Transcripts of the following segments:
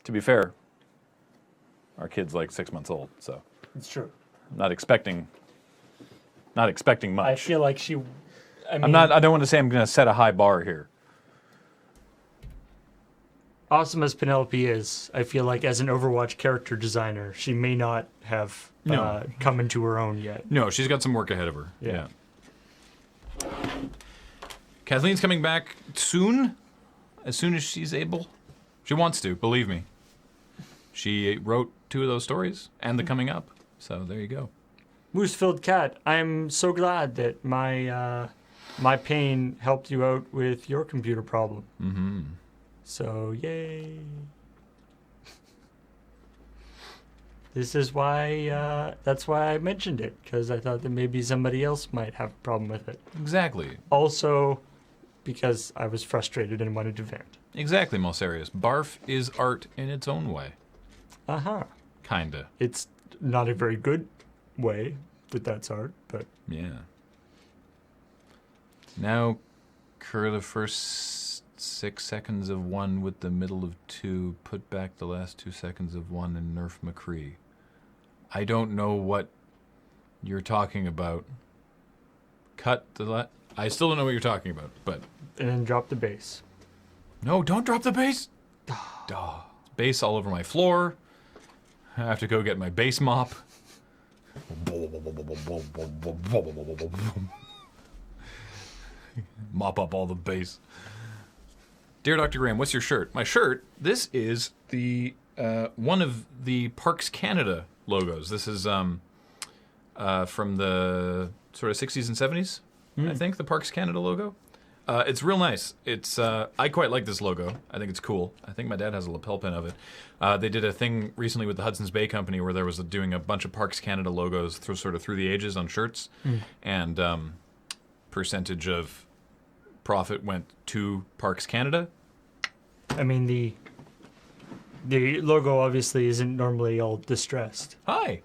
To be fair, our kid's like 6 months old, so It's true. I'm not expecting much. I feel like she. I don't want to say I'm going to set a high bar here. Awesome as Penelope is, I feel like as an Overwatch character designer, she may not have come into her own yet. No, she's got some work ahead of her. Yeah. Kathleen's coming back soon, as soon as she's able. She wants to, believe me. She wrote 2 of those stories and the coming up, so there you go. Moose-filled cat, I'm so glad that my pain helped you out with your computer problem. Mm-hmm. So, yay. This is why, that's why I mentioned it, because I thought that maybe somebody else might have a problem with it. Exactly. Also, because I was frustrated and wanted to vent. Exactly, Mosarius. Barf is art in its own way. Uh-huh. Kinda. It's not a very good way that that's art, but... Yeah. Now, cur the first 6 seconds of 1 with the middle of 2, put back the last 2 seconds of 1 and nerf McCree. I don't know what you're talking about. Cut the I still don't know what you're talking about, but... And then drop the bass. No, don't drop the bass! Duh. Bass all over my floor. I have to go get my bass mop. Mop up all the bass. Dear Dr. Graham, what's your shirt? My shirt, this is the one of the Parks Canada logos. This is from the sort of 60s and 70s, I think, the Parks Canada logo. It's real nice. It's I quite like this logo. I think it's cool. I think my dad has a lapel pin of it. They did a thing recently with the Hudson's Bay Company where there was doing a bunch of Parks Canada logos through the ages on shirts, and percentage of profit went to Parks Canada. I mean, the logo obviously isn't normally all distressed. Hi.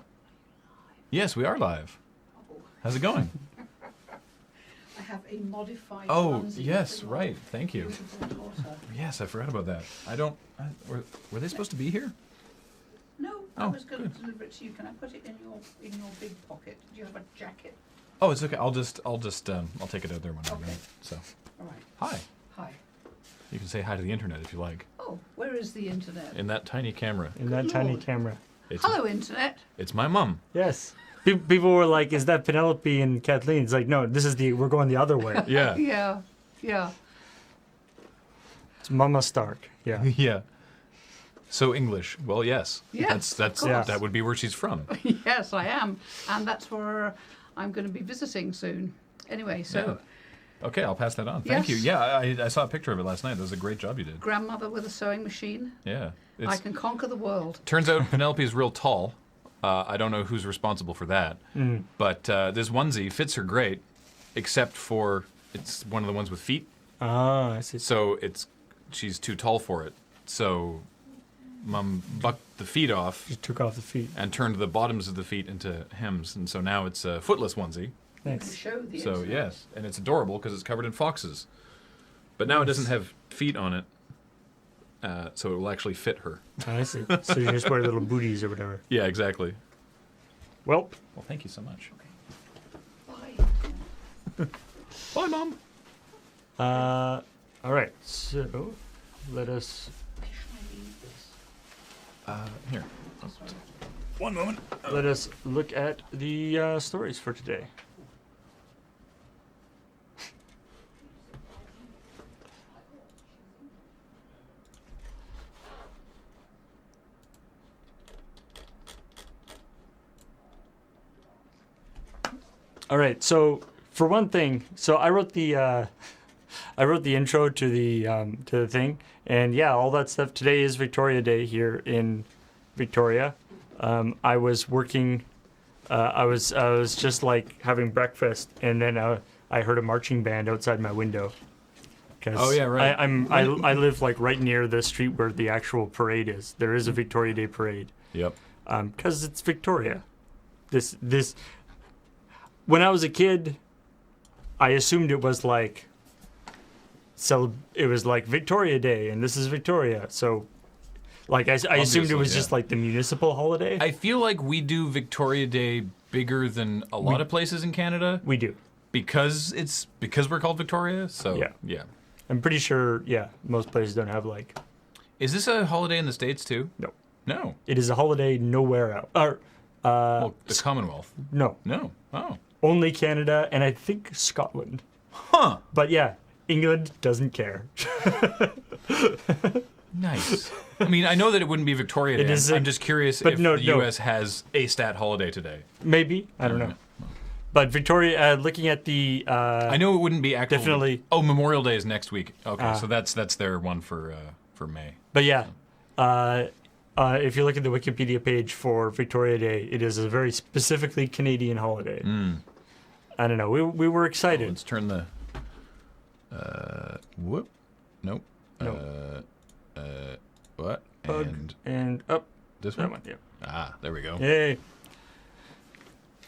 Yes, we are live. How's it going? I have a modified Oh, onesie yes, for your right. Thank you. beautiful daughter. Yes, I forgot about that. Were they supposed to be here? No, I Oh, was going good. to deliver it to you. Can I put it in your big pocket? Do you have a jacket? Oh, it's okay. I'll take it out there when I'm Okay. ready. So, All right. hi. Hi. You can say hi to the internet if you like. Oh, where is the internet? In that tiny camera. In that tiny Lord. camera. It's, Hello, internet. It's my mum. Yes. People were like, is that Penelope and Kathleen? It's like, no, we're going the other way. Yeah. Yeah, yeah. It's Mama Stark. Yeah. Yeah. So English. Well, yes. Yes, That's of course. that would be where she's from. Yes, I am. And that's where I'm going to be visiting soon. Anyway, so Okay, I'll pass that on. Thank you. Yes. Yeah, I saw a picture of it last night. That was a great job you did. grandmother with a sewing machine. Yeah. I can conquer the world. Turns out Penelope's real tall. I don't know who's responsible for that. But this onesie fits her great, except for it's one of the ones with feet. Ah, I see. So she's too tall for it. So Mum bucked the feet off Just took off the feet. and turned the bottoms of the feet into hems. And so now it's a footless onesie. To Nice. show the So internet. yes, and it's adorable because it's covered in foxes. But now it doesn't have feet on it, so it will actually fit her. I see. So you just wear little booties or whatever. Yeah, exactly. Well, Well, thank you so much. Bye. Bye, Mom. all right. So let us. Where should I leave this? Here. One moment. Let us look at the stories for today. All right. So for one thing, so I wrote the intro to the thing, and yeah, all that stuff. Today is Victoria Day here in Victoria. I was working. I was just like having breakfast, and then I heard a marching band outside my window. 'Cause Oh, yeah, right. I live like right near the street where the actual parade is. There is a Victoria Day parade. Yep. Because it's Victoria. This. When I was a kid, I assumed it was like. It was like Victoria Day, and this is Victoria. So Like I assumed it was Obviously, just yeah. like the municipal holiday. I feel like we do Victoria Day bigger than a lot of places in Canada We do. because we're called Victoria. So Yeah. I'm pretty sure. Yeah, most places don't have like. Is this a holiday in the States too? No. No. It is a holiday nowhere else. Or Well, the Commonwealth. no, No. Oh. only Canada and I think Scotland. Huh. But yeah, England doesn't care. Nice. I mean, I know that it wouldn't be Victoria Day. It is I'm just curious but if no, the no. U.S. has a stat holiday today. Maybe I don't know. But Victoria, looking at the I know it wouldn't be actually. Definitely. Oh, Memorial Day is next week. Okay, so that's their one for May. But yeah, if you look at the Wikipedia page for Victoria Day, it is a very specifically Canadian holiday. I don't know. We were excited. Let's turn the. Whoop. Nope. Nope. What? Bug and up. This That one? one, yeah. Ah, there we go. Yay.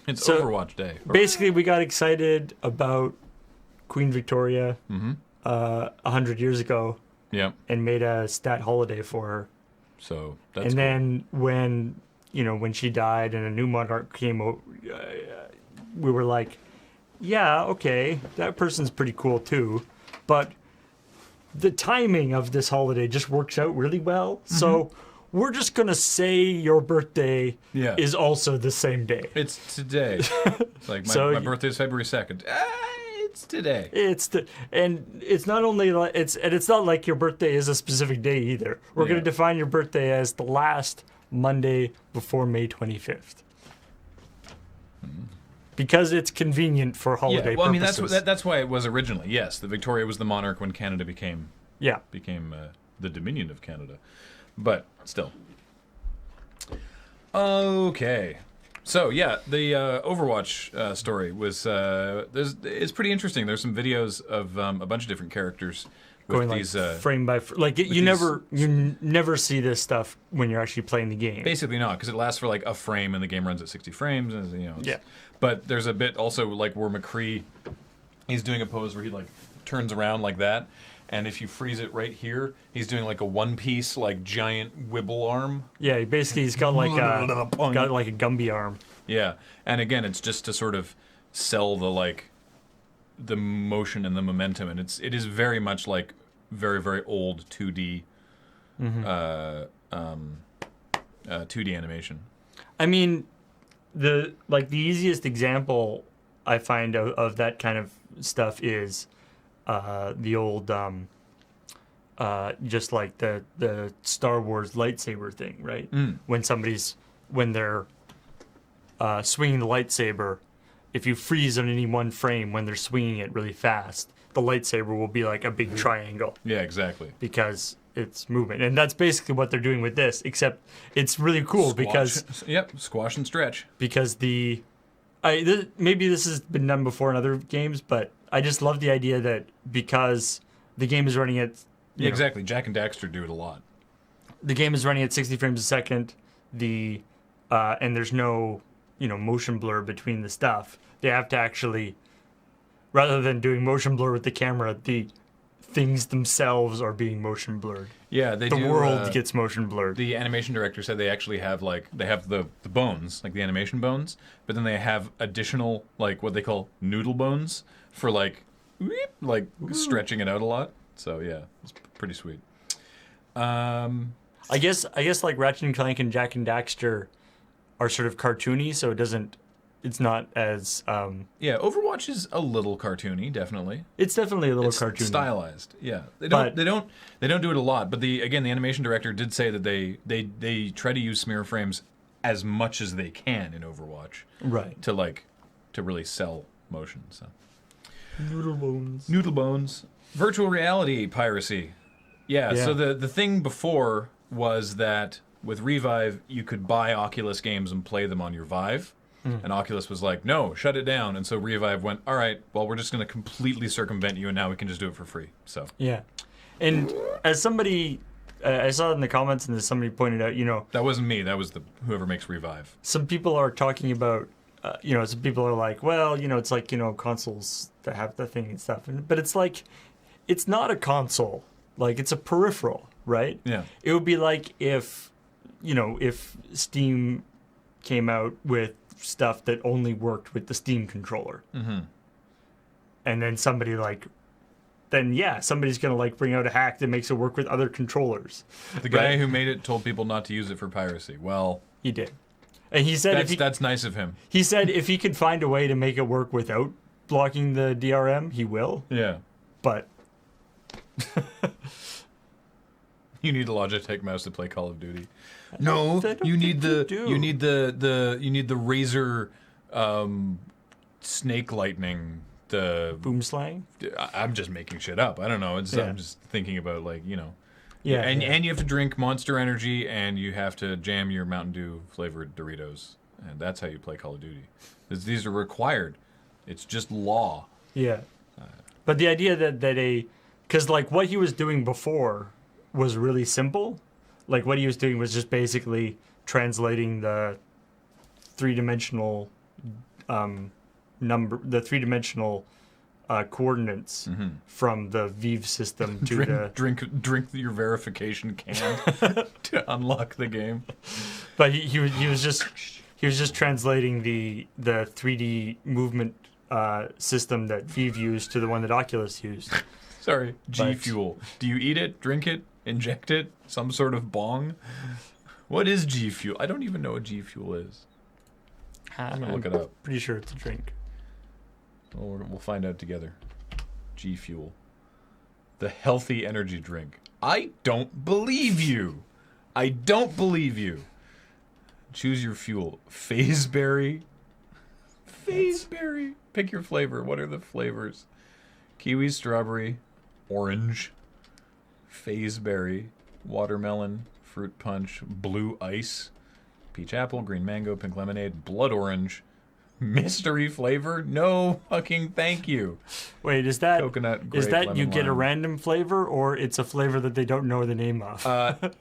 It's So, Overwatch Day. Basically, we got excited about Queen Victoria 100 years ago Yeah. and made a stat holiday for her. So that's And cool. then when she died and a new monarch came over, we were like, yeah, okay, that person's pretty cool too. But the timing of this holiday just works out really well. So we're just going to say your birthday Yeah. is also the same day. It's today. It's like my birthday is February 2nd. It's today. And it's not only like it's not like your birthday is a specific day either. We're going Yeah. to define your birthday as the last Monday before May 25th. Because it's convenient for holiday Yeah. Well, I mean purposes. that's why it was originally. Yes, the Victoria was the monarch when Canada became Yeah. the Dominion of Canada. But still. Okay. So yeah, the Overwatch story was it's pretty interesting. There's some videos of a bunch of different characters with Going these like frame by frame. You never see this stuff when you're actually playing the game. basically not because it lasts for like a frame and the game runs at 60 frames and it's- Yeah. But there's a bit also like where McCree he's doing a pose where he like turns around like that. And if you freeze it right here, he's doing like a one-piece, like giant wibble arm. Yeah, he's got like a Gumby arm. Yeah, and again, it's just to sort of sell the motion and the momentum, and it is very much like very very old 2D, 2D animation. I mean, the easiest example I find of that kind of stuff is the old just like the Star Wars lightsaber thing, right? When they're swinging the lightsaber, if you freeze on any one frame when they're swinging it really fast, the lightsaber will be like a big triangle Yeah, exactly. because it's movement, and that's basically what they're doing with this. Except it's really cool because squash and stretch. because maybe this has been done before in other games, but I just love the idea that because the game is running at Yeah, exactly. Jack and Daxter do it a lot. the game is running at 60 frames a second, and there's no motion blur between the stuff. They have to actually, rather than doing motion blur with the camera, the things themselves are being motion blurred. Yeah, they The do. world gets motion blurred. The animation director said they actually have the bones, like the animation bones, but then they have additional like what they call noodle bones for like stretching it out a lot. So yeah, it's pretty sweet. I guess like Ratchet and Clank and Jack and Daxter are sort of cartoony, so it's not as Yeah, Overwatch is a little cartoony, definitely. it's definitely a little It's cartoony. stylized. Yeah, they But- don't do it a lot. But the animation director did say that they try to use smear frames as much as they can in Overwatch Right. to really sell motion. So Noodle bones. noodle bones, virtual reality piracy. Yeah. Yeah. So the thing before was that with Revive you could buy Oculus games and play them on your Vive. And Oculus was like, no, shut it down. And so Revive went, all right, well, we're just going to completely circumvent you, and now we can just do it for free. So Yeah. And as somebody, I saw it in the comments, and as somebody pointed out, that wasn't me. That was whoever makes Revive. some people are talking about, some people are like, well, it's like, consoles that have the thing and stuff. But it's like, it's not a console. Like, it's a peripheral. right? Yeah. It would be like if Steam came out with stuff that only worked with the Steam controller. Mm-hmm. And then somebody's going to like bring out a hack that makes it work with other controllers. The guy who made it told people not to use it for piracy. Well, he did. And he said that's nice of him. He said if he could find a way to make it work without blocking the DRM, he will. Yeah. But you need a Logitech mouse to play Call of Duty. No, you need the Razer snake lightning. The boom slang. I'm just making shit up. I don't know. I'm just thinking about Yeah, and you have to drink Monster Energy, and you have to jam your Mountain Dew flavored Doritos, and that's how you play Call of Duty. These are required. It's just law. Yeah. But the idea because like what he was doing before was really simple. Like what he was doing was just basically translating the three-dimensional coordinates from the Vive system to drink your verification can to unlock the game. But he was just translating the 3D movement system that Vive used to the one that Oculus used. Sorry, G Fuel. Do you eat it, drink it, inject it? Some sort of bong? What is G Fuel? I don't even know what G Fuel is. I'm gonna look it up. Pretty sure it's a drink. Well, we'll find out together. G Fuel. The healthy energy drink. I don't believe you. I don't believe you. Choose your fuel. Phaseberry. Phaseberry. Pick your flavor. What are the flavors? Kiwi, strawberry, orange, phaseberry, watermelon, fruit punch, blue ice, peach apple, green mango, pink lemonade, blood orange, mystery flavor. No fucking thank you. Wait, is that coconut? Grape, lemon, you get a lime. random flavor, or it's a flavor that they don't know the name of?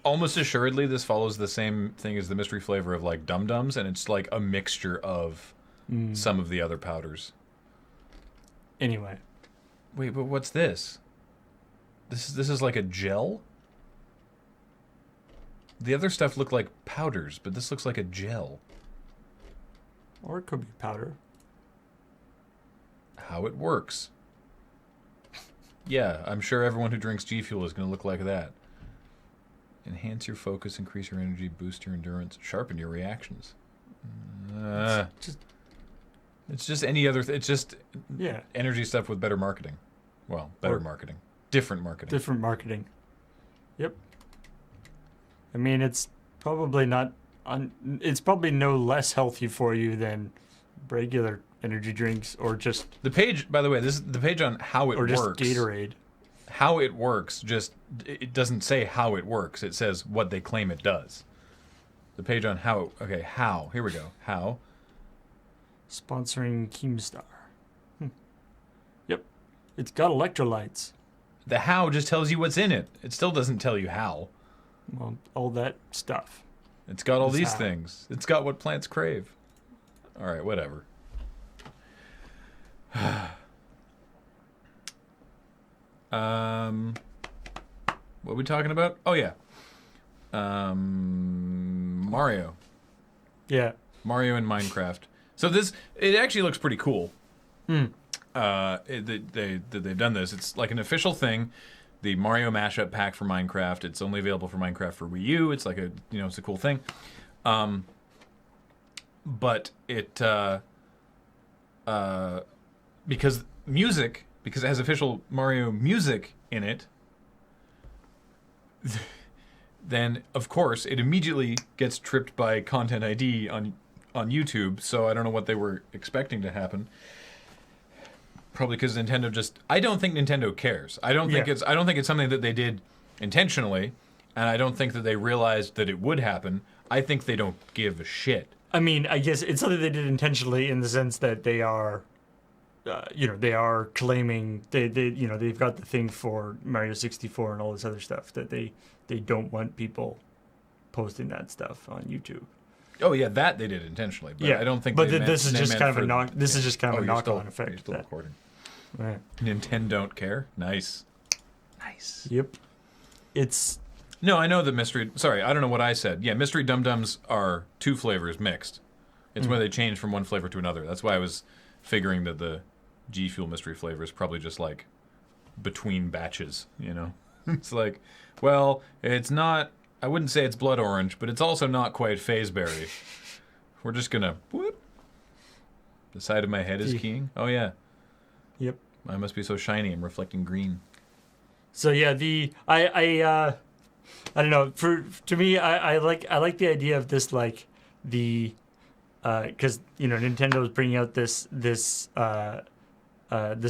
Almost assuredly, this follows the same thing as the mystery flavor of like Dum Dums, and it's like a mixture of some of the other powders. Anyway. Wait, but what's this? This is like a gel? The other stuff looked like powders, but this looks like a gel. Or it could be powder. How it works. Yeah, I'm sure everyone who drinks G Fuel is going to look like that. Enhance your focus, increase your energy, boost your endurance, sharpen your reactions. It's just any other... it's just energy stuff with better marketing. Well, better marketing. Different marketing. Different marketing. Yep. I mean, it's probably not... it's probably no less healthy for you than regular energy drinks or just... The page, by the way, this is the page on how it works. Or just Gatorade. How it works, it doesn't say how it works. It says what they claim it does. The page on how... Okay, how. Here we go. How... Sponsoring Keemstar. Yep. It's got electrolytes. The how just tells you what's in it. It still doesn't tell you how. Well, all that stuff. It's got all It's these how. things. It's got what plants crave. All right, whatever. What are we talking about? Oh, yeah. Mario. Yeah. Mario in Minecraft. So it actually looks pretty cool. They've done this. It's like an official thing. The Mario mashup pack for Minecraft. It's only available for Minecraft for Wii U. It's like it's a cool thing. But it because it has official Mario music in it, then of course it immediately gets tripped by Content ID on YouTube. So I don't know what they were expecting to happen. Probably because Nintendo I don't think Nintendo cares. I don't think it's something that they did intentionally, and I don't think that they realized that it would happen. I think they don't give a shit. I mean, I guess it's something they did intentionally in the sense that they are, they are claiming they've got the thing for Mario 64 and all this other stuff that they don't want people posting that stuff on YouTube. Oh yeah, that they did intentionally. But I don't think. But this is just kind of a knock. This is just kind of a knock-on effect. You're still recording. Right. Nintendo don't care. Nice. Yep. It's No, I know the mystery. Sorry, I don't know what I said. Yeah, mystery Dum Dums are 2 flavors mixed. It's when they change from one flavor to another. That's why I was figuring that the G Fuel mystery flavor is probably just like between batches. You know, it's like, well, it's not. I wouldn't say it's blood orange, but it's also not quite phaseberry. We're just gonna whoop. The side of my head is keying. Oh yeah. Yep. I must be so shiny. I'm reflecting green. So yeah, I don't know. To me, I like the idea of this, like the because Nintendo's bringing out this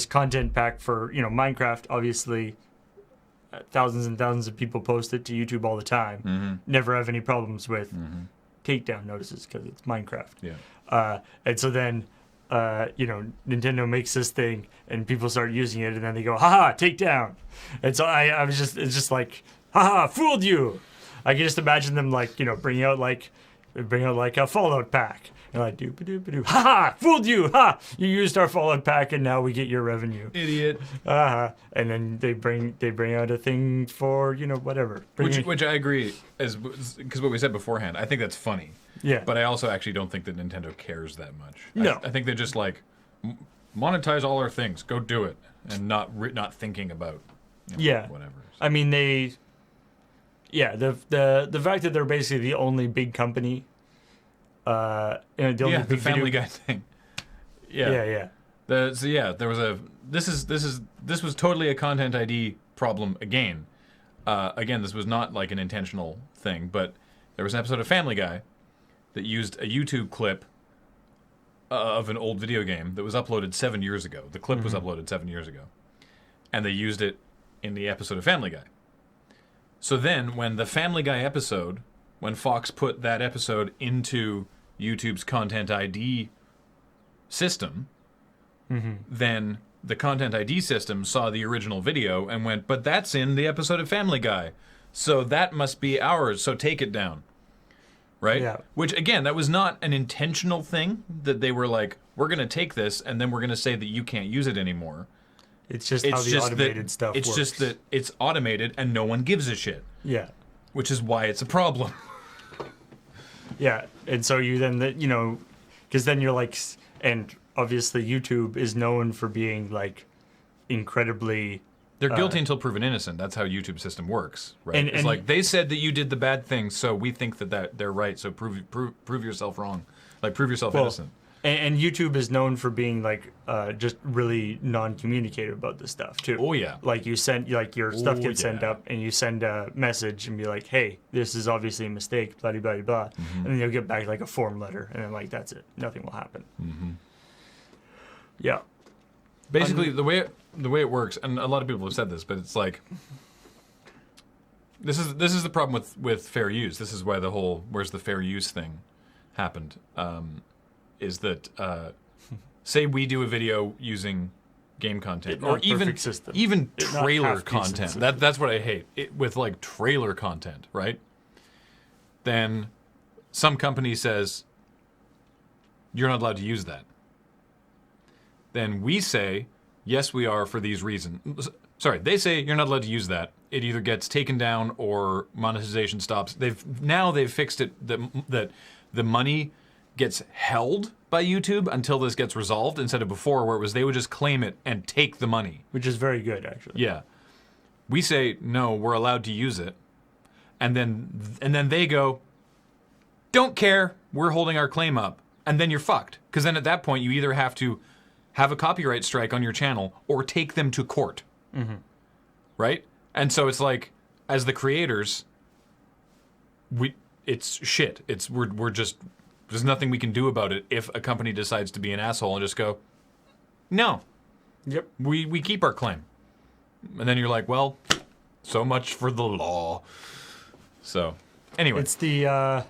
content pack for Minecraft. Obviously, thousands and thousands of people post it to YouTube all the time. Mm-hmm. Never have any problems with takedown notices because it's Minecraft. Yeah. And so then Nintendo makes this thing and people start using it and then they go, haha, take down. And so it's just like, haha, fooled you. I can just imagine them like, bring out like a Fallout pack. And like, doop-a-doop-a-doop, haha, fooled you, ha! You used our Fallout pack and now we get your revenue. Idiot. And then they bring out a thing for, whatever. Which I agree, because what we said beforehand, I think that's funny. Yeah. But I also actually don't think that Nintendo cares that much. No. I think they're just like, monetize all our things, go do it, and not thinking about whatever. I mean, the fact that they're basically the only big company, the Family Guy thing. Yeah. There was this was totally a content ID problem again. This was not like an intentional thing, but there was an episode of Family Guy that used a YouTube clip of an old video game that was uploaded 7 years ago. The clip was uploaded 7 years ago, and they used it in the episode of Family Guy. So then, when the Family Guy episode, when Fox put that episode into YouTube's Content ID system, then the Content ID system saw the original video and went, but that's in the episode of Family Guy, so that must be ours, so take it down. Right? Yeah. Which, again, that was not an intentional thing, that they were like, we're going to take this, and then we're going to say that you can't use it anymore. It's just how the automated stuff works. It's just that it's automated and no one gives a shit. Yeah. Which is why it's a problem. Yeah. And so you then, because then you're like, and obviously YouTube is known for being like incredibly... They're guilty until proven innocent. That's how YouTube system works, right? It's like, they said that you did the bad thing, so we think that they're right, so prove yourself wrong. Like, prove yourself innocent. And YouTube is known for being like just really non-communicative about this stuff too. Oh yeah. Like your stuff gets sent up, and you send a message and be like, "Hey, this is obviously a mistake." Blah blah blah blah, and then you'll get back like a form letter, and then like that's it. Nothing will happen. Yeah. Basically, the way it works, and a lot of people have said this, but it's like this is the problem with fair use. This is why the whole "where's the fair use" thing happened. Is that say we do a video using game content or even trailer content. That's what I hate with like trailer content, right? Then some company says you're not allowed to use that. Then we say yes, we are for these reasons. Sorry, they say you're not allowed to use that. It either gets taken down or monetization stops. They've fixed it that the money gets held by YouTube until this gets resolved, instead of before where it was they would just claim it and take the money. Which is very good, actually. Yeah. We say, no, we're allowed to use it. And then they go, don't care, we're holding our claim up. And then you're fucked. Because then at that point, you either have to have a copyright strike on your channel or take them to court. Right? And so it's like, as the creators, it's shit. We're just... There's nothing we can do about it if a company decides to be an asshole and just go, no. Yep. We keep our claim. And then you're like, well, so much for the law. So, anyway. It's the,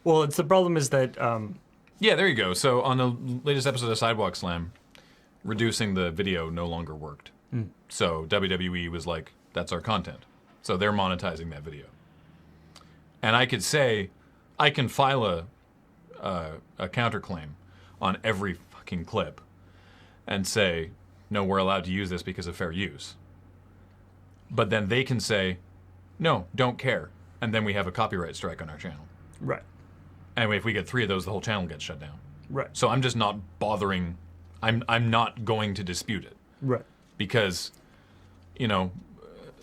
it's the problem is that... Yeah, there you go. So, on the latest episode of Sidewalk Slam, reducing the video no longer worked. So, WWE was like, that's our content. So, they're monetizing that video. And I could say, I can file a counterclaim on every fucking clip and say, no, we're allowed to use this because of fair use. But then they can say, no, don't care. And then we have a copyright strike on our channel. Right. And if we get 3 of those, the whole channel gets shut down. Right. So I'm just not bothering. I'm not going to dispute it. Right. Because,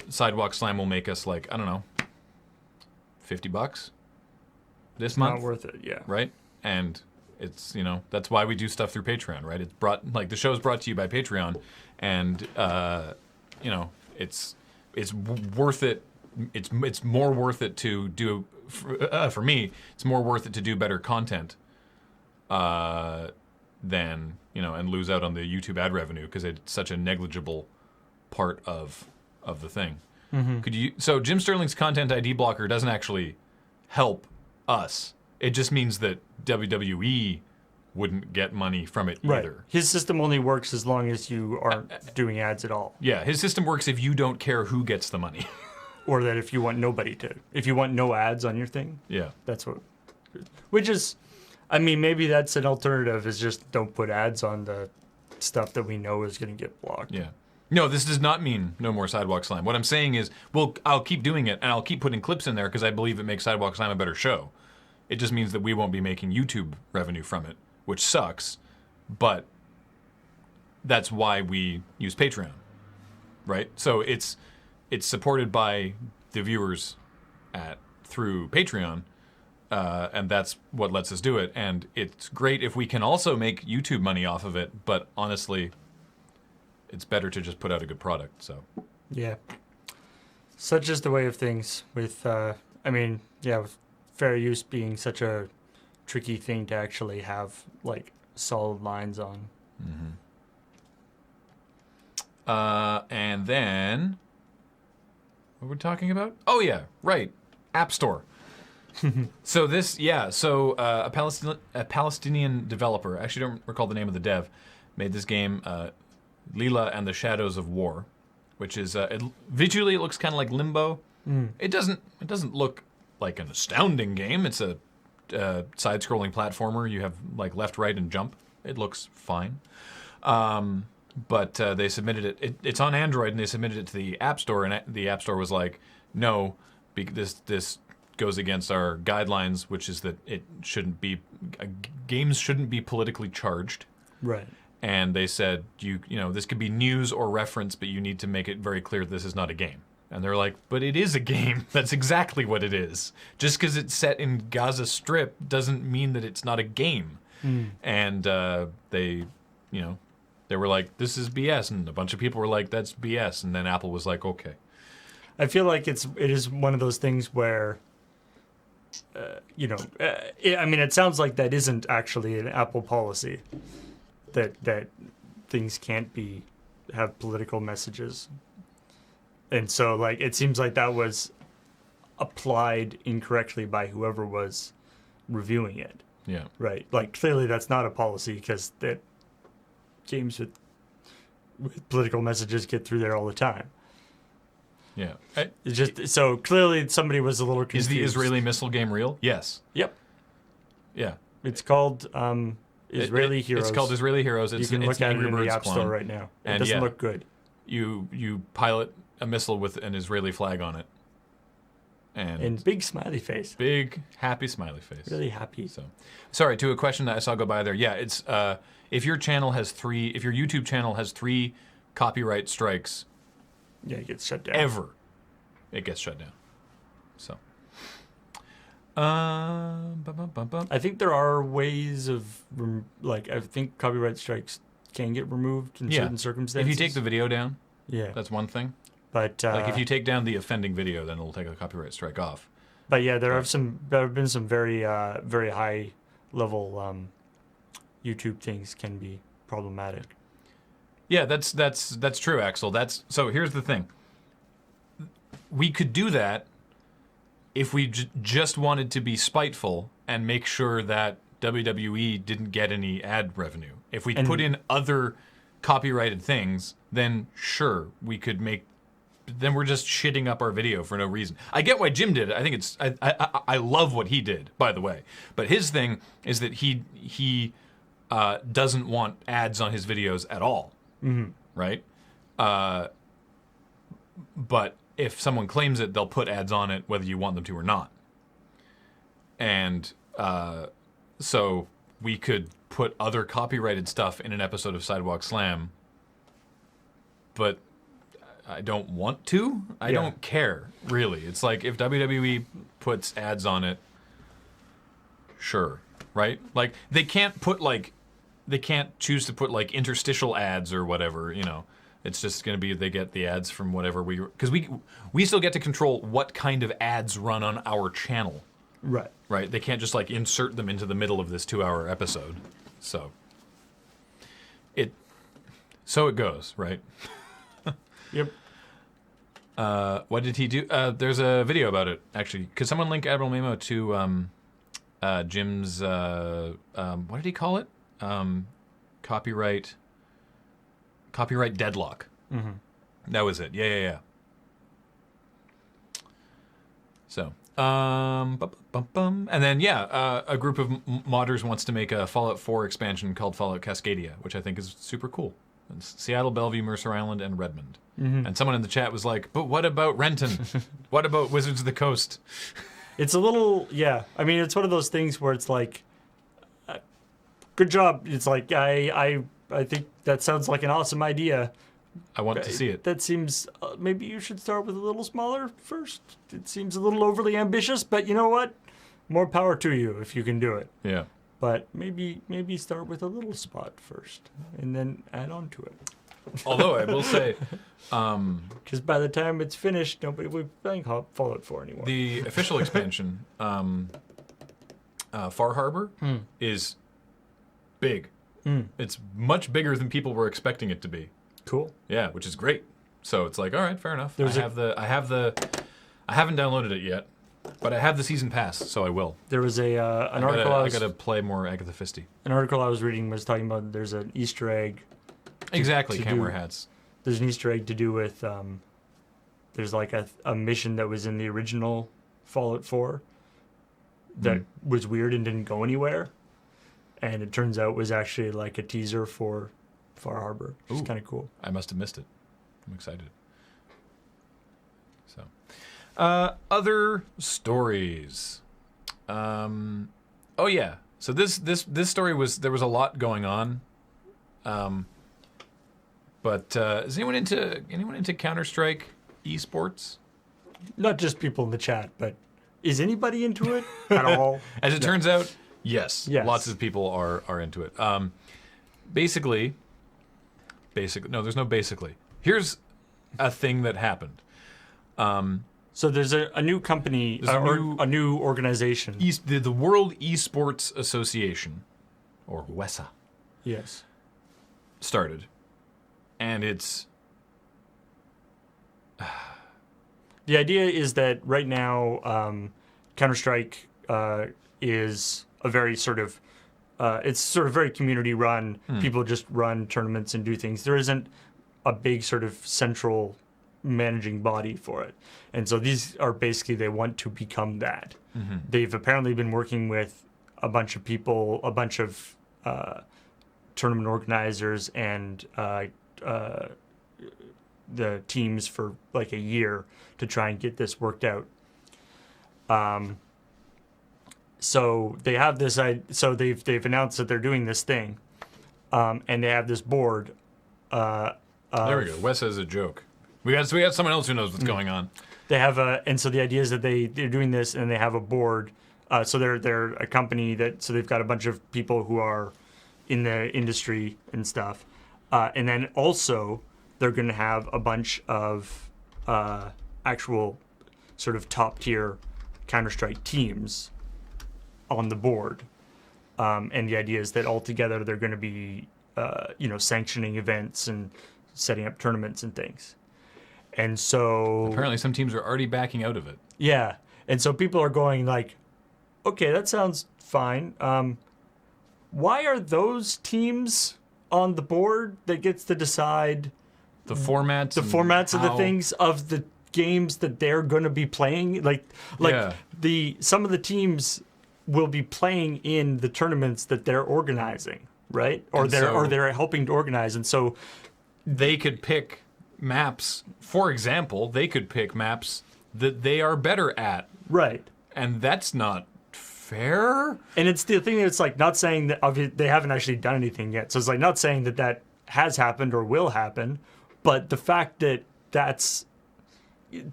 Sidewalk Slam will make us like, I don't know, $50 this month. Not worth it, yeah. Right? And it's, that's why we do stuff through Patreon, right? It's the show's brought to you by Patreon, and it's worth it. It's more worth it to do for me. It's more worth it to do better content than and lose out on the YouTube ad revenue because it's such a negligible part of the thing. Mm-hmm. So Jim Sterling's content ID blocker doesn't actually help us. It just means that WWE wouldn't get money from it Right. either. His system only works as long as you aren't doing ads at all. Yeah, his system works if you don't care who gets the money. Or that if you want if you want no ads on your thing, Yeah. that's what. Which is, I mean, maybe that's an alternative. Is just don't put ads on the stuff that we know is going to get blocked. Yeah. No, this does not mean no more Sidewalk Slam. What I'm saying is, I'll keep doing it and I'll keep putting clips in there because I believe it makes Sidewalk Slam a better show. It just means that we won't be making YouTube revenue from it, which sucks, but that's why we use Patreon, right? So it's supported by the viewers through Patreon, and that's what lets us do it. And it's great if we can also make YouTube money off of it, but honestly, it's better to just put out a good product. So Yeah. Such is the way of things with, with fair use being such a tricky thing to actually have, like, solid lines on. And then, what were we talking about? Oh yeah, right, App Store. So a Palestinian developer, I actually don't recall the name of the dev, made this game, Leela and the Shadows of War, which is visually it looks kind of like Limbo. It doesn't look like an astounding game. It's a side-scrolling platformer. You have like left, right, and jump. It looks fine. But they submitted it. It's on Android, and they submitted it to the App Store, and the App Store was like, no, this goes against our guidelines, which is that games shouldn't be politically charged. Right. And they said, this could be news or reference, but you need to make it very clear that this is not a game. And they're like, but it is a game. That's exactly what it is. Just because it's set in Gaza Strip doesn't mean that it's not a game. And they were like, this is BS. And a bunch of people were like, that's BS. And then Apple was like, okay. I feel like it is one of those things where, it sounds like that isn't actually an Apple policy. That things can't have political messages. And so, like, it seems like that was applied incorrectly by whoever was reviewing it. Yeah. Right. Like, clearly that's not a policy because that games with political messages get through there all the time. Yeah. It's just so clearly somebody was a little confused. Is the Israeli missile game real? Yes. Yep. Yeah. It's called Israeli Heroes. It's called Israeli Heroes. You can look at it in the App clone. Store right now. It And doesn't look good. You pilot a missile with an Israeli flag on it. And big smiley face. Big, happy smiley face. Really happy. So, sorry, to a question that I saw go by there. Yeah, it's if your YouTube channel has 3 copyright strikes, yeah, it gets shut down. It gets shut down. So, I think there are ways of I think copyright strikes can get removed in certain circumstances. If you take the video down, yeah, that's one thing. But like if you take down the offending video, then it'll take a copyright strike off. But yeah, there have been some very very high level YouTube things can be problematic. Yeah, that's true, Axel. So here's the thing. We could do that if we just wanted to be spiteful and make sure that WWE didn't get any ad revenue. If we put in other copyrighted things, then sure, we could make. Then we're just shitting up our video for no reason. I get why Jim did it. I think it's. I love what he did, by the way. But his thing is that he doesn't want ads on his videos at all. Mm-hmm. Right? But if someone claims it, they'll put ads on it whether you want them to or not. And so we could put other copyrighted stuff in an episode of Sidewalk Slam, but I don't want to. I don't care, really. It's like if WWE puts ads on it, sure, right? Like they can't choose to put like interstitial ads or whatever, you know. It's just going to be they get the ads from whatever because we still get to control what kind of ads run on our channel. Right. Right. They can't just like insert them into the middle of this 2-hour episode. So it goes, right? Yep. What did he do? There's a video about it, actually. Could someone link Admiral Memo to Jim's, what did he call it? Copyright deadlock. Mm-hmm. That was it. Yeah. So, and then, a group of modders wants to make a Fallout 4 expansion called Fallout Cascadia, which I think is super cool. It's Seattle, Bellevue, Mercer Island, and Redmond. Mm-hmm. And someone in the chat was like, but what about Renton? What about Wizards of the Coast? It's a little, I mean, it's one of those things where it's like, good job. It's like, I think that sounds like an awesome idea. I want to see it. That seems, maybe you should start with a little smaller first. It seems a little overly ambitious, but you know what? More power to you if you can do it. Yeah. But maybe start with a little spot first and then add on to it. Although I will say, because by the time it's finished, nobody will be playing Fallout 4 anymore. The official expansion, Far Harbor, is big. It's much bigger than people were expecting it to be. Cool. Yeah, which is great. So it's like, all right, fair enough. I haven't downloaded it yet, but I have the season pass, so I will. There was an article I gotta play more Agatha Christie. An article I was reading was talking about there's an Easter egg. Exactly, can't wear hats. There's an Easter egg to do with there's like a mission that was in the original Fallout 4 that was weird and didn't go anywhere, and it turns out was actually like a teaser for Far Harbor. It's kind of cool. I must have missed it. I'm excited. So, other stories. So this story there was a lot going on. But is anyone into Counter-Strike esports? Not just people in the chat, but is anybody into it at all? As it turns out, yes. Lots of people are into it. Basically, no, there's no basically. Here's a thing that happened. So there's a new company, a new organization. The World Esports Association, or WESA. Yes. Started. And it's... The idea is that right now, Counter-Strike is a very sort of... it's sort of very community-run. People just run tournaments and do things. There isn't a big sort of central managing body for it. And so these are basically, they want to become that. Mm-hmm. They've apparently been working with a bunch of people, a bunch of tournament organizers and the teams for like a year to try and get this worked out. So they have this. So they've announced that they're doing this thing, and they have this board. There we go. Wes has a joke. We got someone else who knows what's going on. They have and so the idea is that they're doing this, and they have a board. So they're a company so they've got a bunch of people who are in the industry and stuff, and then also they're going to have a bunch of actual sort of top tier Counter-Strike teams on the board, and the idea is that altogether they're going to be sanctioning events and setting up tournaments and things. And so apparently some teams are already backing out of it. Yeah, and so people are going like, okay, that sounds fine. Why are those teams on the board that gets to decide the formats of the things of the games that they're going to be playing? Some of the teams will be playing in the tournaments that they're organizing, right? Or they're helping to organize, and so they could pick maps. For example, they could pick maps that they are better at, Right. and that's not fair. And it's the thing that's like not saying that they haven't actually done anything yet. So it's like not saying that that has happened or will happen, but the fact that that's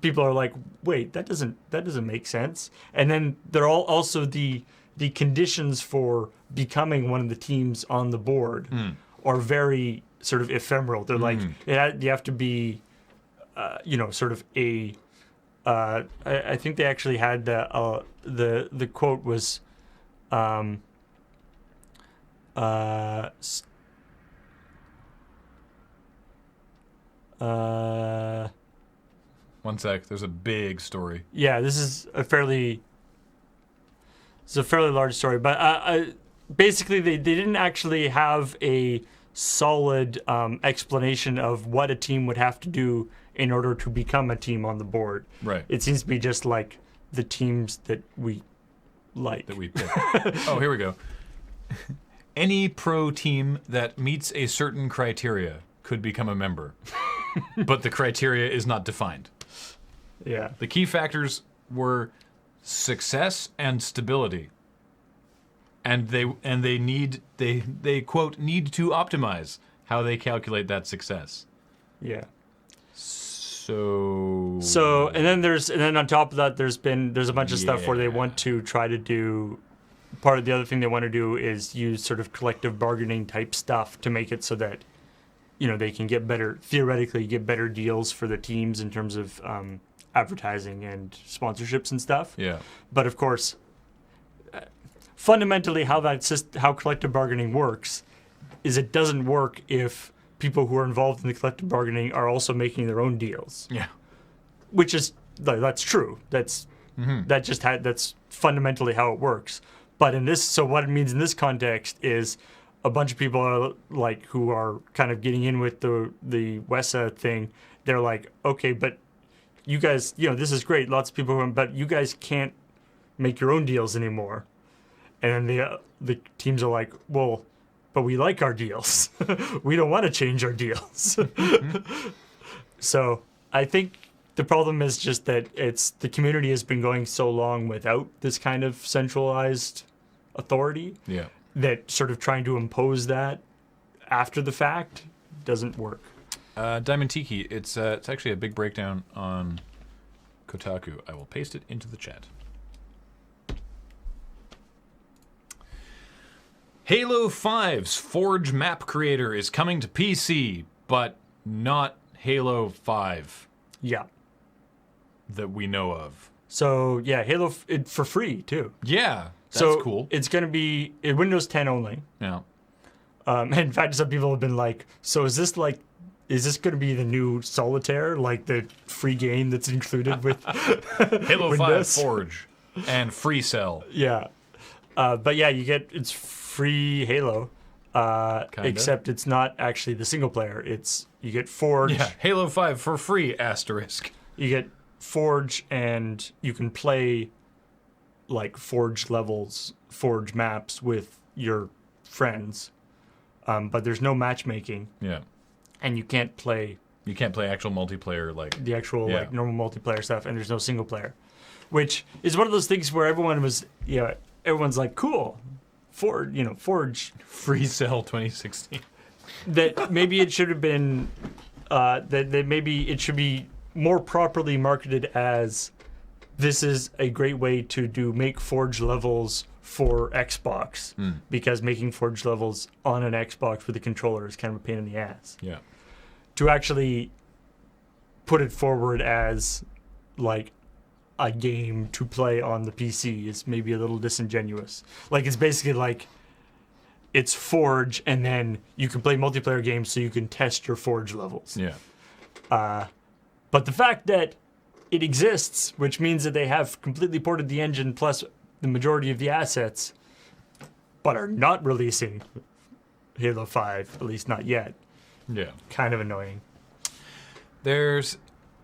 people are like, wait, that doesn't make sense. And then there are also the conditions for becoming one of the teams on the board are very sort of ephemeral. They're like you have to be, sort of a. I think they actually had the quote was, One sec. There's a big story. yeah, this is a fairly large story, but basically they didn't actually have a solid explanation of what a team would have to do in order to become a team on the board. Right. It seems to be just like the teams that we like. That we pick. Oh, here we go. Any pro team that meets a certain criteria could become a member, but the criteria is not defined. Yeah. The key factors were success and stability. And they quote need to optimize how they calculate that success. Yeah. So and then on top of that there's a bunch of stuff where they want to try to do part of the other thing they want to do is use sort of collective bargaining type stuff to make it so that they can theoretically get better deals for the teams in terms of advertising and sponsorships and stuff. Yeah. But of course, fundamentally how collective bargaining works is it doesn't work if people who are involved in the collective bargaining are also making their own deals. Yeah. Which is that's true. That's fundamentally how it works. But what it means in this context is a bunch of people are like who are kind of getting in with the WESA thing. They're like, okay, but you guys, this is great. Lots of people, but you guys can't make your own deals anymore. And then the teams are like, well, but we like our deals. We don't want to change our deals. So I think the problem is just that the community has been going so long without this kind of centralized authority that sort of trying to impose that after the fact doesn't work. Diamond Tiki, it's actually a big breakdown on Kotaku. I will paste it into the chat. Halo 5's Forge map creator is coming to PC, but not Halo 5 Yeah. that we know of. So, yeah, Halo for free, too. Yeah, that's cool. It's going to be in Windows 10 only. Yeah. In fact, some people have been like, so is this going to be the new Solitaire, like the free game that's included with Halo 5 Windows? Forge and Free Cell. Yeah. But yeah, it's free Halo, except it's not actually the single player. You get Forge. Yeah, Halo 5 for free, asterisk. You get Forge, and you can play like Forge levels, Forge maps with your friends. But there's no matchmaking. Yeah. And you can't play actual multiplayer like the actual like normal multiplayer stuff, and there's no single player, which is one of those things where everyone's like, cool, Forge Free Cell 2016. That maybe it should have been that maybe it should be more properly marketed as this is a great way to make Forge levels for Xbox, because making Forge levels on an Xbox with a controller is kind of a pain in the ass. Yeah. To actually put it forward as like a game to play on the PC is maybe a little disingenuous. Like it's basically like it's Forge, and then you can play multiplayer games so you can test your Forge levels. Yeah. But the fact that it exists, which means that they have completely ported the engine plus the majority of the assets, but are not releasing Halo 5, at least not yet. Yeah. Kind of annoying. There's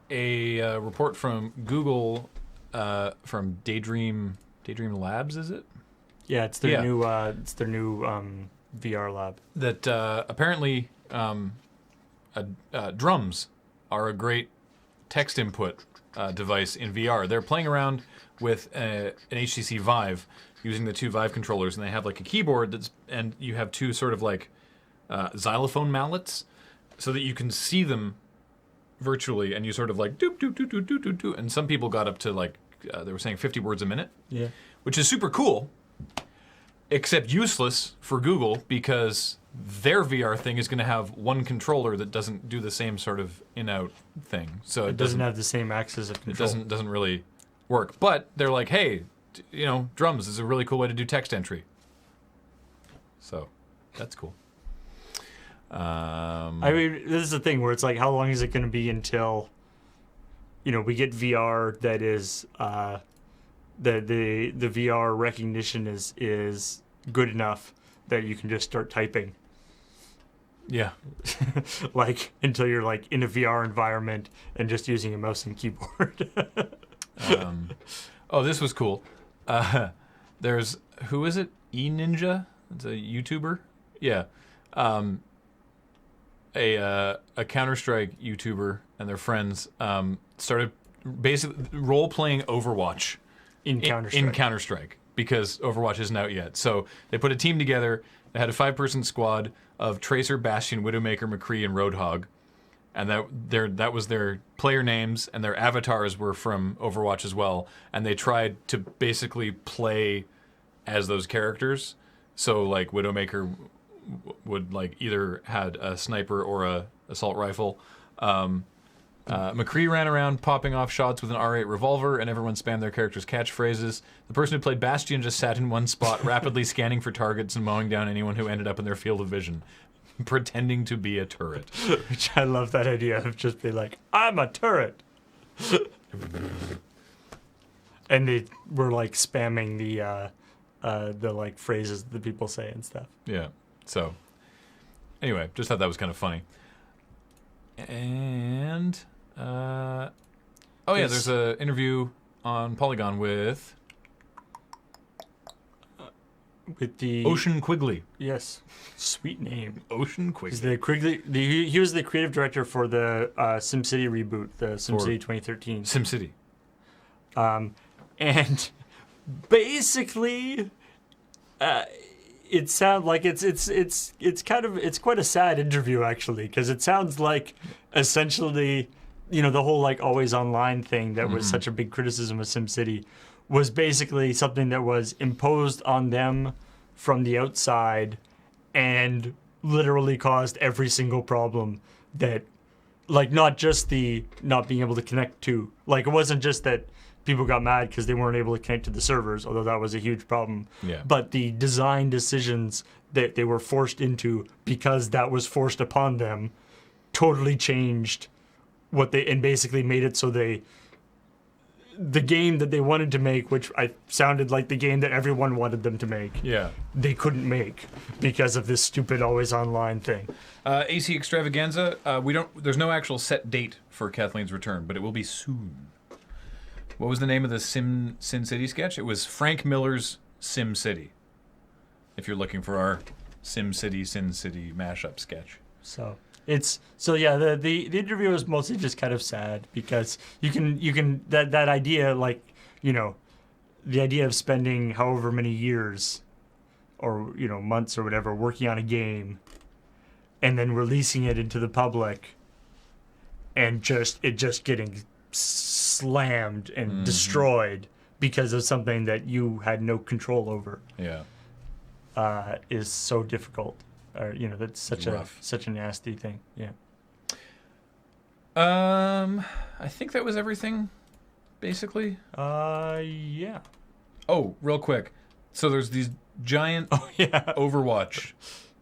a report from Google from Daydream Labs, is it? Yeah, it's their new VR lab. That apparently drums are a great text input device in VR. They're playing around with an HTC Vive using the two Vive controllers, and they have like a keyboard and you have two sort of like xylophone mallets, so that you can see them virtually, and you sort of like doop doop doop doop doop doop doop. And some people got up to like they were saying 50 words a minute, which is super cool, except useless for Google because their VR thing is going to have one controller that doesn't do the same sort of in-out thing. So it doesn't have the same axis of control. It doesn't really work. But they're like, hey, drums is a really cool way to do text entry. So that's cool. I mean, this is the thing where it's like, how long is it going to be until, we get VR that is the VR recognition is good enough that you can just start typing. Yeah. Like until you're like in a VR environment and just using a mouse and keyboard. This was cool. There's, who is it? E-Ninja? It's a YouTuber. Yeah. A Counter-Strike YouTuber and their friends started basically role-playing Overwatch in Counter-Strike because Overwatch isn't out yet. So they put a team together. They had a 5-person squad of Tracer, Bastion, Widowmaker, McCree, and Roadhog. And that was their player names, and their avatars were from Overwatch as well. And they tried to basically play as those characters. So like Widowmaker would like either had a sniper or a assault rifle. McCree ran around popping off shots with an R8 revolver, and everyone spammed their characters' catchphrases. The person who played Bastion just sat in one spot, rapidly scanning for targets and mowing down anyone who ended up in their field of vision, pretending to be a turret. Which I love that idea of just being like, I'm a turret. And they were like spamming the like phrases that people say and stuff. Yeah. So, anyway, just thought that was kind of funny. And, there's an interview on Polygon with the Ocean Quigley. Yes, sweet name. Ocean Quigley. He's the Quigley. He was the creative director for the SimCity reboot, the SimCity 2013. SimCity. And basically, it sounds like it's quite a sad interview actually, because it sounds like essentially, the whole like always online thing that was such a big criticism of SimCity was basically something that was imposed on them from the outside and literally caused every single problem that, like, not just the not being able to connect to, like, it wasn't just that people got mad because they weren't able to connect to the servers, although that was a huge problem. Yeah. But the design decisions that they were forced into because that was forced upon them totally changed and basically made it so the game that they wanted to make, which sounded like the game that everyone wanted them to make, they couldn't make because of this stupid always online thing. AC Extravaganza, there's no actual set date for Kathleen's return, but it will be soon. What was the name of the Sin City sketch? It was Frank Miller's Sim City. If you're looking for our Sim City, Sin City mashup sketch. The interview was mostly just kind of sad because you can that idea, like, the idea of spending however many years or months or whatever working on a game and then releasing it into the public and just getting slammed and destroyed because of something that you had no control over. Is so difficult. Or that's such a nasty thing. Yeah. I think that was everything, basically. Yeah. Oh, real quick. So there's these giant Overwatch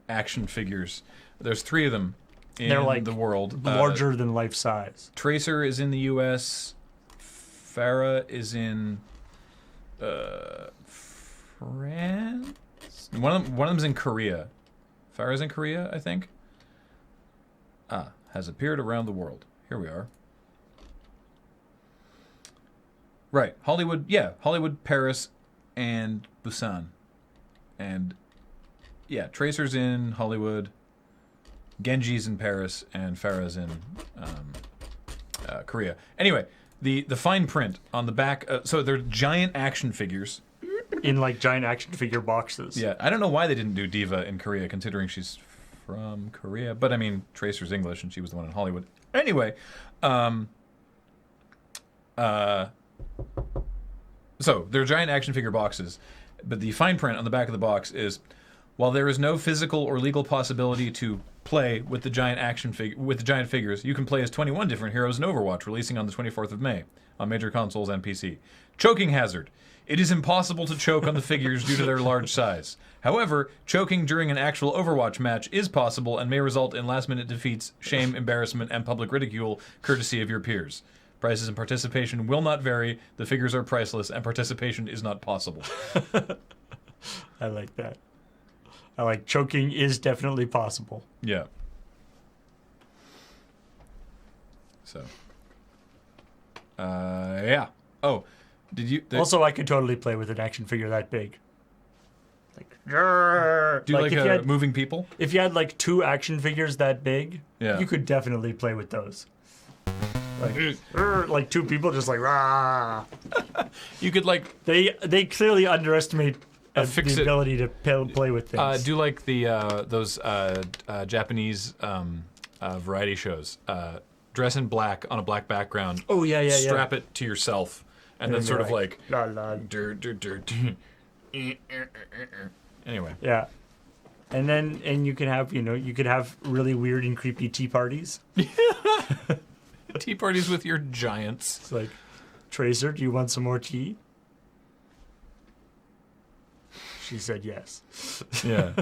action figures. There's 3 of them in the world. Larger than life size. Tracer is in the U.S. Farah is in France. One of them's in Korea. Farah's in Korea, I think. Has appeared around the world. Here we are. Right. Hollywood, Paris, and Busan. And, Tracer's in Hollywood, Genji's in Paris, and Farah's in Korea. Anyway, the fine print on the back. So they're giant action figures. In like giant action figure boxes. Yeah, I don't know why they didn't do Diva in Korea, considering she's from Korea. But I mean, Tracer's English, and she was the one in Hollywood. Anyway, so they're giant action figure boxes, but the fine print on the back of the box is, while there is no physical or legal possibility to play with the giant giant figures, you can play as 21 different heroes in Overwatch, releasing on the 24th of May on major consoles and PC. Choking hazard. It is impossible to choke on the figures due to their large size. However, choking during an actual Overwatch match is possible and may result in last-minute defeats, shame, embarrassment, and public ridicule, courtesy of your peers. Prices and participation will not vary, the figures are priceless, and participation is not possible. I like that. I like choking is definitely possible. Yeah. So. Yeah. Oh, did you... Also, I could totally play with an action figure that big. Like, do you like if you had, moving people? If you had like 2 action figures that big, Yeah. you could definitely play with those. Like 2 people just like rah. You could like... They clearly underestimate fix the it. ability to play with things. do like the those Japanese variety shows. Dress in black on a black background. Oh yeah. Strap it to yourself, and then sort of like la la. Anyway. Yeah. And you can have you could have really weird and creepy tea parties. Tea parties with your giants. It's like, Tracer, do you want some more tea? She said yes. Yeah.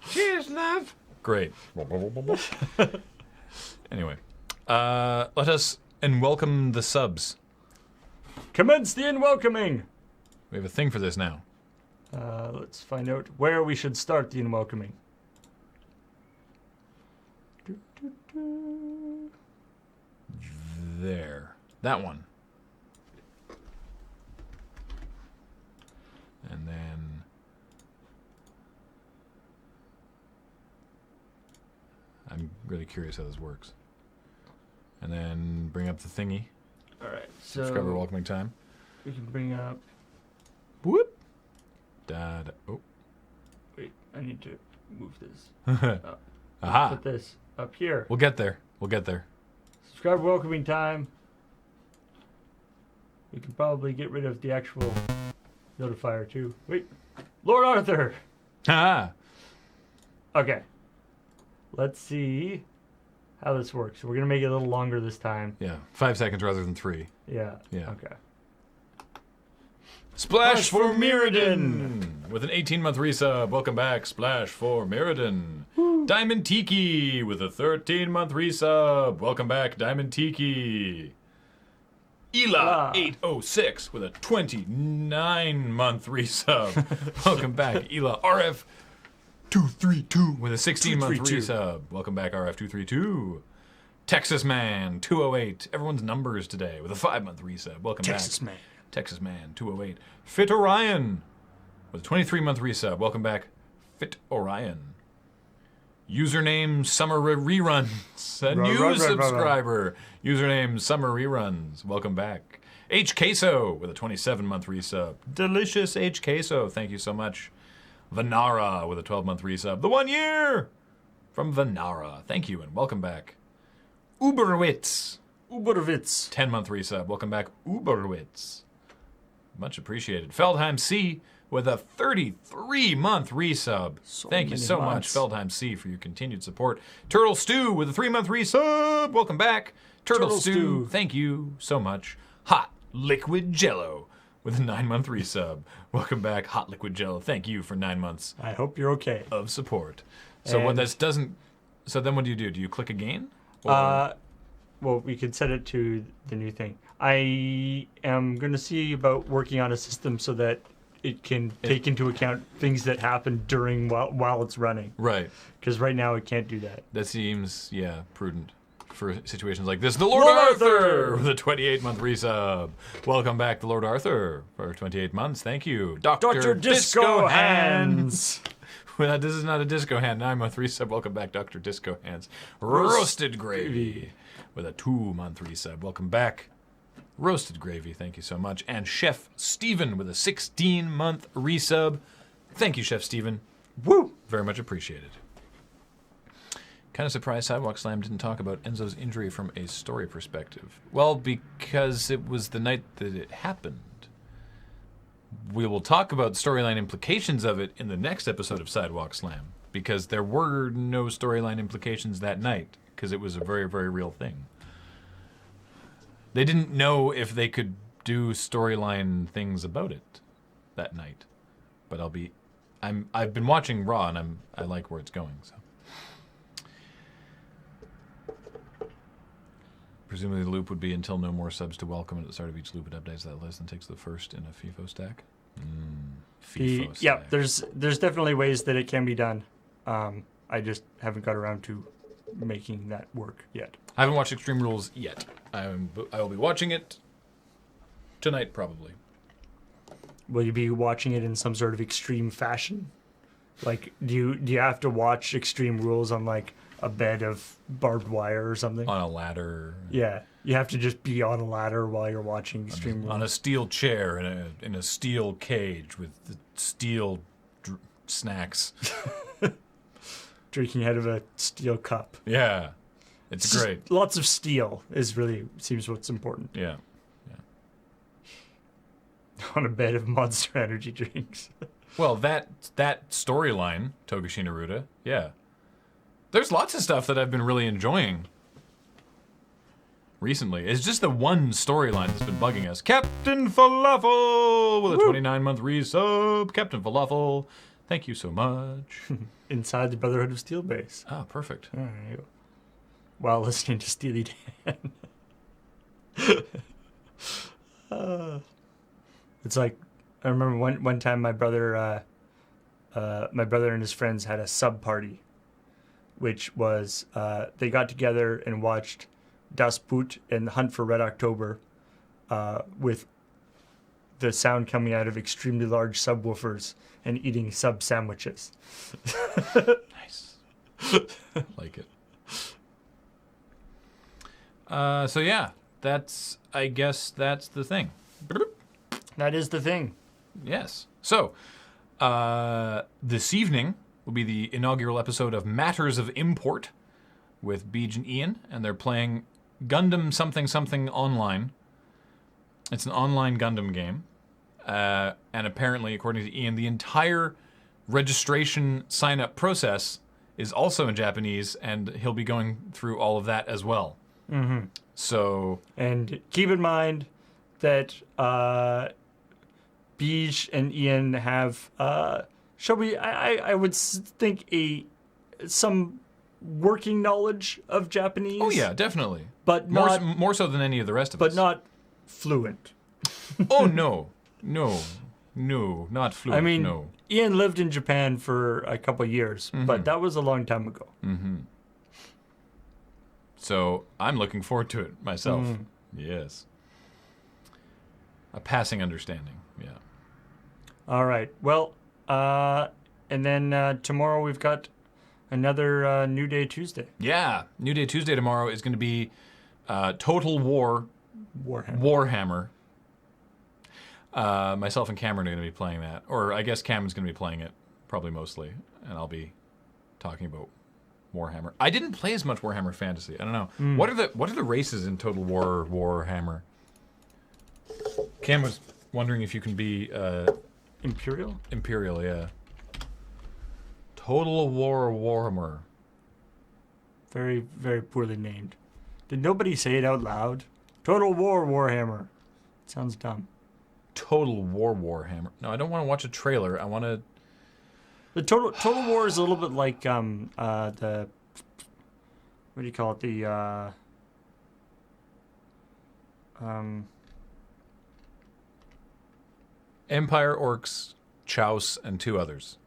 Cheers, love. Great. Anyway, let us welcome the subs. Commence the unwelcoming. We have a thing for this now. Let's find out where we should start the unwelcoming. There. That one. And then... I'm really curious how this works. And then bring up the thingy. All right, so Subscriber welcoming time. we can bring up. Whoop. Da, da. Oh. Wait, I need to move this. Aha. Put this up here. We'll get there. We'll get there. Subscriber welcoming time. We can probably get rid of the actual notifier too. Wait, Lord Arthur. Ah. Okay. Let's see how this works. We're gonna make it a little longer this time. Yeah. 5 seconds rather than 3. Yeah. Yeah. Okay. Splash for Mirrodin with an 18-month resub. Welcome back, Splash for Mirrodin. Diamond Tiki with a 13-month resub. Welcome back, Diamond Tiki. Ela 806 with a 29-month resub. Welcome back, Ela RF 232 with a 16-month resub. Welcome back, RF 232. Texas Man 208. Everyone's numbers today with a 5-month resub. Welcome back. Texas Man 208. Fit Orion with a 23-month resub. Welcome back, Fit Orion. Username Summer Reruns. A new subscriber. Username Summer Reruns. Welcome back. H Queso with a 27-month resub. Delicious H Queso. Thank you so much. Vanara with a 12-month resub. The 1 year from Vanara. Thank you and welcome back. Uberwitz. 10-month resub. Welcome back, Uberwitz. Much appreciated. Feldheim C with a 33-month resub. Thank you so much, Feldheim C, for your continued support. Turtle Stew with a 3-month resub. Welcome back. Turtle Stew, thank you so much. Hot Liquid Jello with a 9-month resub. Welcome back, Hot Liquid Jello. Thank you for 9 months. I hope you're okay. Of support. So when this doesn't... So then what do? Do you click again? Or... Well, we could set it to the new thing. I am going to see about working on a system so that it can take into account things that happen during while it's running. Right. Because right now it can't do that. That seems, prudent for situations like this. The Lord Arthur with a 28-month resub. Welcome back, the Lord Arthur, for 28 months. Thank you. Dr. Disco Hands. Well, this is not a disco hand. 9-month resub. Welcome back, Dr. Disco Hands. Roasted Gravy with a 2-month resub. Welcome back. Roasted Gravy, thank you so much. And Chef Steven with a 16-month resub. Thank you, Chef Steven. Woo! Very much appreciated. Kind of surprised Sidewalk Slam didn't talk about Enzo's injury from a story perspective. Well, because it was the night that it happened. We will talk about storyline implications of it in the next episode of Sidewalk Slam, because there were no storyline implications that night, because it was a very, very real thing. They didn't know if they could do storyline things about it that night. But I've been watching Raw, and I like where it's going, so. Presumably the loop would be until no more subs to welcome, and at the start of each loop it updates that list and takes the first in a FIFO stack. FIFO stack. Yeah, there's definitely ways that it can be done. I just haven't got around to making that work yet. I haven't watched Extreme Rules yet. I will be watching it tonight, probably. Will you be watching it in some sort of extreme fashion? Like, do you have to watch Extreme Rules on like a bed of barbed wire or something? On a ladder. Yeah, you have to just be on a ladder while you're watching Extreme Rules. On a steel chair in a steel cage with the steel snacks. Drinking out of a steel cup. Yeah, it's great. Lots of steel seems what's important. Yeah. On a bed of Monster Energy drinks. Well, that storyline, Togashi Naruto, yeah. There's lots of stuff that I've been really enjoying recently. It's just the one storyline that's been bugging us. Captain Falafel with a 29-month resub. Captain Falafel, thank you so much. Inside the Brotherhood of Steel base. Ah, perfect. There you go. While listening to Steely Dan. It's like, I remember one time my brother and his friends had a sub party, which was they got together and watched Das Boot and The Hunt for Red October with the sound coming out of extremely large subwoofers and eating sub sandwiches. Nice. Like it. So yeah, I guess that's the thing. That is the thing. Yes. So, this evening will be the inaugural episode of Matters of Import with Beej and Ian, and they're playing Gundam something something online. It's an online Gundam game. And apparently, according to Ian, the entire registration sign-up process is also in Japanese, and he'll be going through all of that as well. Mm-hmm. So... And keep in mind that Beej and Ian have, I would think some working knowledge of Japanese. Oh yeah, definitely. But more so than any of the rest of us. But not fluent. Oh no, not fluent. I mean, no. Ian lived in Japan for a couple of years, but that was a long time ago. Mm-hmm. So I'm looking forward to it myself. Yes. A passing understanding, yeah. All right. Well, and then tomorrow we've got another New Day Tuesday. Yeah. New Day Tuesday tomorrow is going to be Total War Warhammer. Myself and Cameron are going to be playing that. Or I guess Cameron's going to be playing it, probably mostly. And I'll be talking about Warhammer. I didn't play as much Warhammer Fantasy. I don't know. What are the races in Total War Warhammer? Cam was wondering if you can be Imperial? Imperial, yeah. Total War Warhammer. Very, very poorly named. Did nobody say it out loud? Total War Warhammer. Sounds dumb. Total War Warhammer. No, I don't want to watch a trailer. I want to... The Total War is a little bit like the... What do you call it? The... Empire, Orcs, Chouse, and 2 others.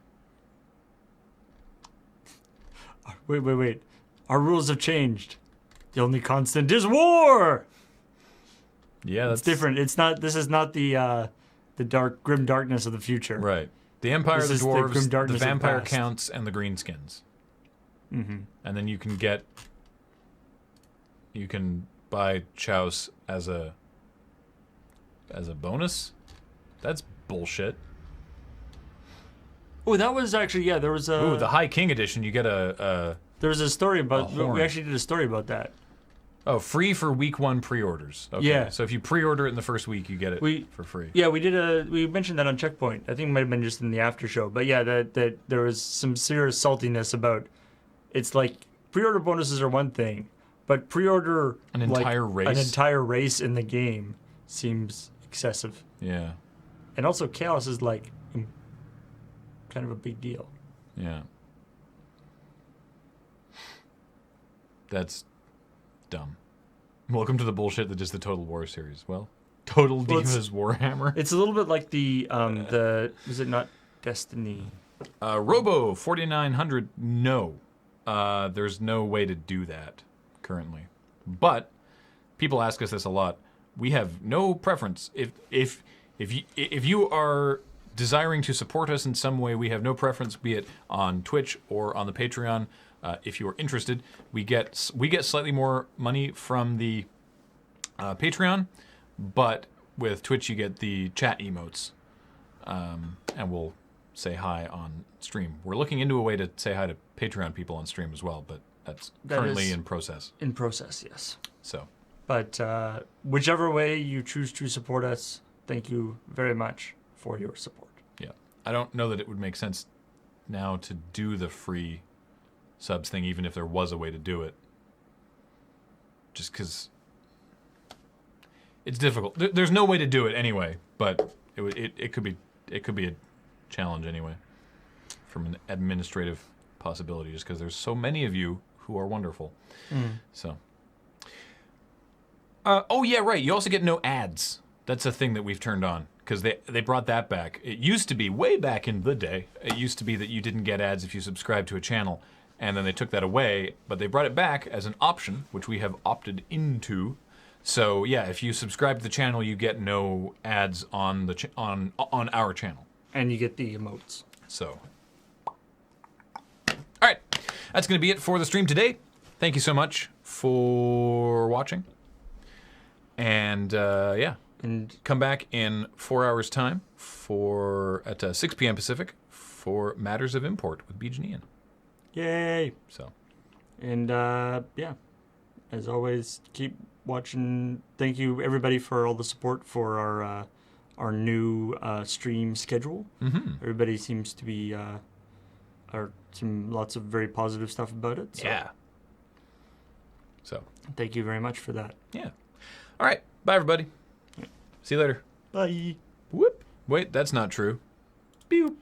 Wait. Our rules have changed. The only constant is war! Yeah, that's... It's different. It's not... This is not the grim darkness of the future. Right. The Empire, This the is the Dwarves, grim the darkness of the Vampire past. Counts, and the Greenskins. Mm-hmm. And then you can get you can buy chouse as a bonus. That's bullshit. Oh, that was actually There was a. Ooh, the High King edition. You get a There was a story about. horn. We actually did a story about that. free for week 1 pre-orders. Okay. Yeah. So if you pre-order it in the first week, you get it for free. Yeah, we mentioned that on Checkpoint. I think it might have been just in the after show. But yeah, that there was some serious saltiness about. It's like pre-order bonuses are one thing, but pre-order An entire race? An entire race in the game seems excessive. Yeah. And also, chaos is like kind of a big deal. Yeah. That's dumb. Welcome to the bullshit that is the Total War series. Well, Total Divas Warhammer. It's a little bit like the was it not Destiny? Robo 4900. No, there's no way to do that currently. But people ask us this a lot. We have no preference. If you are desiring to support us in some way, we have no preference, be it on Twitch or on the Patreon. If you are interested, we get slightly more money from the Patreon, but with Twitch you get the chat emotes, and we'll say hi on stream. We're looking into a way to say hi to Patreon people on stream as well, but that currently in process. In process, yes. So, but whichever way you choose to support us, thank you very much for your support. Yeah, I don't know that it would make sense now to do the free subs thing, even if there was a way to do it. Just because it's difficult. There's no way to do it anyway, but it could be a challenge anyway, from an administrative possibility. Just because there's so many of you who are wonderful. So. Oh yeah, right. You also get no ads. That's a thing that we've turned on because they brought that back. It used to be way back in the day. It used to be that you didn't get ads if you subscribed to a channel. And then they took that away, but they brought it back as an option, which we have opted into. So yeah, if you subscribe to the channel, you get no ads on the on our channel, and you get the emotes. So, all right, that's going to be it for the stream today. Thank you so much for watching, and yeah, and come back in 4 hours' time at 6 p.m. Pacific for Matters of Import with Beej and Ian. Yay! So, and yeah, as always, keep watching. Thank you everybody for all the support for our new stream schedule. Mm-hmm. Everybody seems to be lots of very positive stuff about it. So. Yeah. So thank you very much for that. Yeah. All right. Bye everybody. See you later. Bye. Whoop. Wait, that's not true. Beep.